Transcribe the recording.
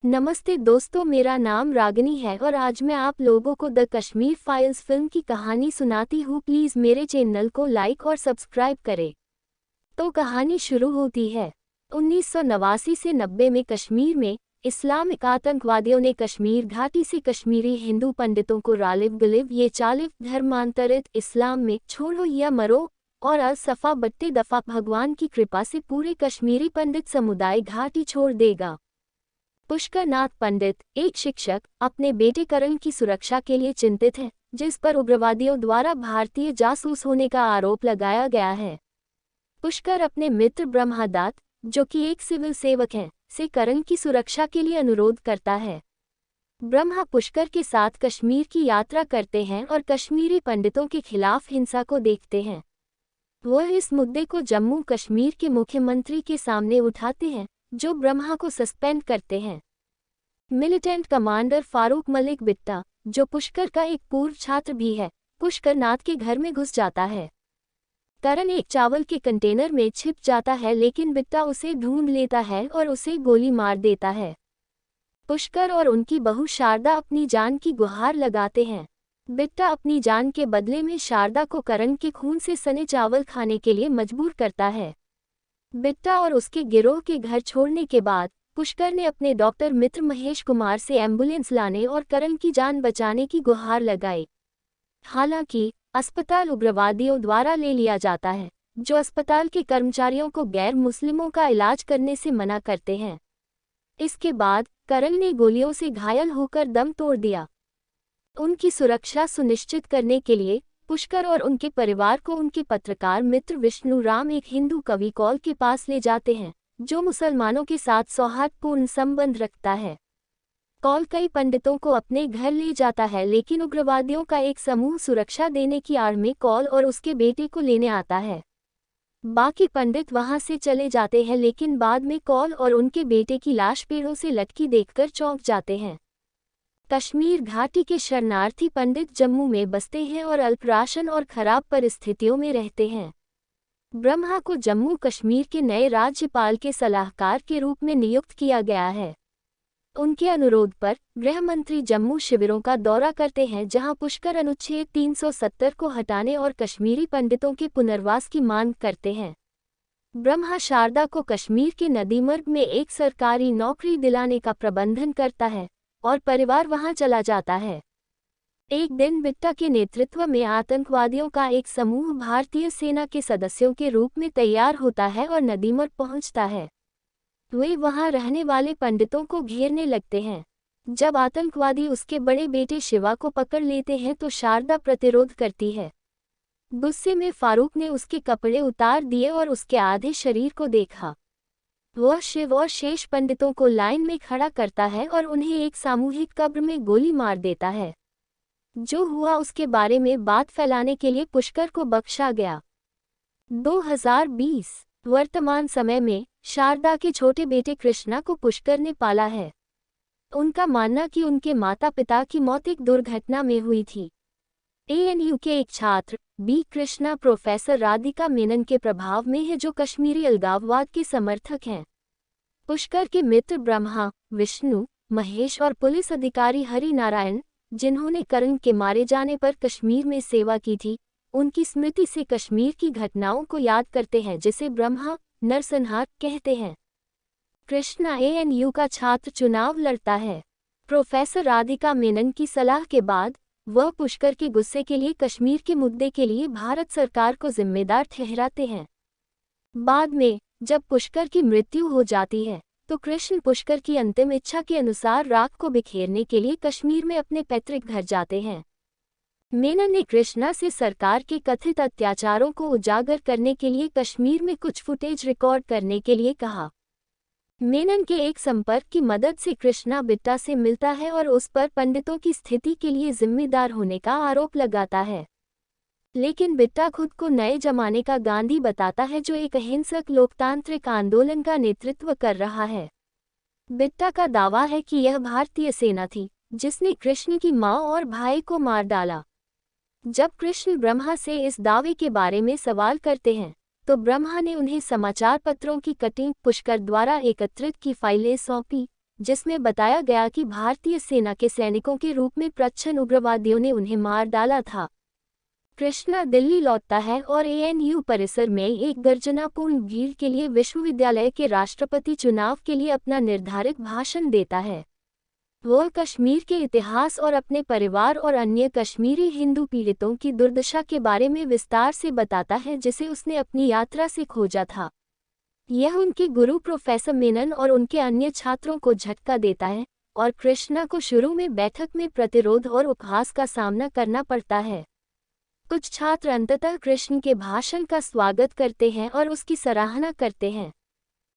नमस्ते दोस्तों, मेरा नाम रागिनी है और आज मैं आप लोगों को द कश्मीर फाइल्स फिल्म की कहानी सुनाती हूँ। प्लीज़ मेरे चैनल को लाइक और सब्सक्राइब करें। तो कहानी शुरू होती है। 1989 से 90 में कश्मीर में इस्लामिक आतंकवादियों ने कश्मीर घाटी से कश्मीरी हिंदू पंडितों को रालिब गलिब ये चालिब धर्मांतरित इस्लाम में छोड़ो या मरो और अल-सफ़ा बट्टे दफ़ा भगवान की कृपा से पूरे कश्मीरी पंडित समुदाय घाटी छोड़ देगा। पुष्कर नाथ पंडित, एक शिक्षक, अपने बेटे करण की सुरक्षा के लिए चिंतित है, जिस पर उग्रवादियों द्वारा भारतीय जासूस होने का आरोप लगाया गया है। पुष्कर अपने मित्र ब्रह्मदत्त, जो कि एक सिविल सेवक हैं, से करण की सुरक्षा के लिए अनुरोध करता है। ब्रह्मा पुष्कर के साथ कश्मीर की यात्रा करते हैं और कश्मीरी पंडितों के खिलाफ हिंसा को देखते हैं। वह इस मुद्दे को जम्मू कश्मीर के मुख्यमंत्री के सामने उठाते हैं, जो ब्रह्मा को सस्पेंड करते हैं। मिलिटेंट कमांडर फारूक मलिक बिट्टा, जो पुष्कर का एक पूर्व छात्र भी है, पुष्कर नाथ के घर में घुस जाता है। करण एक चावल के कंटेनर में छिप जाता है, लेकिन बिट्टा उसे ढूंढ लेता है और उसे गोली मार देता है। पुष्कर और उनकी बहू शारदा अपनी जान की गुहार लगाते हैं। बिट्टा अपनी जान के बदले में शारदा को करण के खून से सने चावल खाने के लिए मजबूर करता है। बिट्टा और उसके गिरोह के घर छोड़ने के बाद पुष्कर ने अपने डॉक्टर मित्र महेश कुमार से एम्बुलेंस लाने और करण की जान बचाने की गुहार लगाई। हालांकि अस्पताल उग्रवादियों द्वारा ले लिया जाता है, जो अस्पताल के कर्मचारियों को गैर मुस्लिमों का इलाज करने से मना करते हैं। इसके बाद करण ने गोलियों से घायल होकर दम तोड़ दिया। उनकी सुरक्षा सुनिश्चित करने के लिए पुष्कर और उनके परिवार को उनके पत्रकार मित्र विष्णु राम एक हिंदू कवि कौल के पास ले जाते हैं, जो मुसलमानों के साथ सौहार्दपूर्ण संबंध रखता है। कौल कई पंडितों को अपने घर ले जाता है, लेकिन उग्रवादियों का एक समूह सुरक्षा देने की आड़ में कौल और उसके बेटे को लेने आता है। बाकी पंडित वहां से चले जाते हैं, लेकिन बाद में कौल और उनके बेटे की लाश पेड़ों से लटकी देखकर चौंक जाते हैं। कश्मीर घाटी के शरणार्थी पंडित जम्मू में बसते हैं और अल्पराशन और खराब परिस्थितियों में रहते हैं। ब्रह्मा को जम्मू कश्मीर के नए राज्यपाल के सलाहकार के रूप में नियुक्त किया गया है। उनके अनुरोध पर गृह मंत्री जम्मू शिविरों का दौरा करते हैं, जहां पुष्कर अनुच्छेद 370 को हटाने और कश्मीरी पंडितों के पुनर्वास की मांग करते हैं। ब्रह्मा शारदा को कश्मीर के नदीमर्ग में एक सरकारी नौकरी दिलाने का प्रबंधन करता है और परिवार वहां चला जाता है। एक दिन बिट्टा के नेतृत्व में आतंकवादियों का एक समूह भारतीय सेना के सदस्यों के रूप में तैयार होता है और नदीमर्ग पहुंचता है। वे वहां रहने वाले पंडितों को घेरने लगते हैं। जब आतंकवादी उसके बड़े बेटे शिवा को पकड़ लेते हैं तो शारदा प्रतिरोध करती है। गुस्से में फारूक ने उसके कपड़े उतार दिए और उसके आधे शरीर को देखा। वह शिव और शेष पंडितों को लाइन में खड़ा करता है और उन्हें एक सामूहिक कब्र में गोली मार देता है। जो हुआ उसके बारे में बात फैलाने के लिए पुष्कर को बख्शा गया। 2020 वर्तमान समय में शारदा के छोटे बेटे कृष्णा को पुष्कर ने पाला है। उनका मानना कि उनके माता पिता की मौत एक दुर्घटना में हुई थी। एएनयू के एक छात्र बी कृष्णा प्रोफेसर राधिका मेनन के प्रभाव में है, जो कश्मीरी अलगाववाद के समर्थक हैं। पुष्कर के मित्र ब्रह्मा, विष्णु, महेश और पुलिस अधिकारी हरि नारायण, जिन्होंने करण के मारे जाने पर कश्मीर में सेवा की थी, उनकी स्मृति से कश्मीर की घटनाओं को याद करते हैं, जिसे ब्रह्मा नरसंहार कहते हैं। कृष्णा एएनयू का छात्र चुनाव लड़ता है। प्रोफेसर राधिका मेनन की सलाह के बाद वह पुष्कर के गुस्से के लिए कश्मीर के मुद्दे के लिए भारत सरकार को जिम्मेदार ठहराते हैं। बाद में जब पुष्कर की मृत्यु हो जाती है तो कृष्ण पुष्कर की अंतिम इच्छा के अनुसार राख को बिखेरने के लिए कश्मीर में अपने पैतृक घर जाते हैं। मेनन ने कृष्णा से सरकार के कथित अत्याचारों को उजागर करने के लिए कश्मीर में कुछ फुटेज रिकॉर्ड करने के लिए कहा। मेनन के एक संपर्क की मदद से कृष्णा बिट्टा से मिलता है और उस पर पंडितों की स्थिति के लिए जिम्मेदार होने का आरोप लगाता है। लेकिन बिट्टा खुद को नए जमाने का गांधी बताता है, जो एक अहिंसक लोकतांत्रिक आंदोलन का नेतृत्व कर रहा है। बिट्टा का दावा है कि यह भारतीय सेना थी जिसने कृष्ण की मां और भाई को मार डाला। जब कृष्ण ब्रह्मा से इस दावे के बारे में सवाल करते हैं तो ब्रह्मा ने उन्हें समाचार पत्रों की कटिंग पुष्कर द्वारा एकत्रित की फाइलें सौंपी, जिसमें बताया गया कि भारतीय सेना के सैनिकों के रूप में प्रच्छन्न उग्रवादियों ने उन्हें मार डाला था। कृष्णा दिल्ली लौटता है और एएनयू परिसर में एक गर्जनापूर्ण भीड़ के लिए विश्वविद्यालय के राष्ट्रपति चुनाव के लिए अपना निर्धारित भाषण देता है। वह कश्मीर के इतिहास और अपने परिवार और अन्य कश्मीरी हिंदू पीड़ितों की दुर्दशा के बारे में विस्तार से बताता है जिसे उसने अपनी यात्रा से खोजा था। यह उनके गुरु प्रोफेसर मेनन और उनके अन्य छात्रों को झटका देता है और कृष्णा को शुरू में बैठक में प्रतिरोध और उपहास का सामना करना पड़ता है। कुछ छात्र अंततः कृष्ण के भाषण का स्वागत करते हैं और उसकी सराहना करते हैं।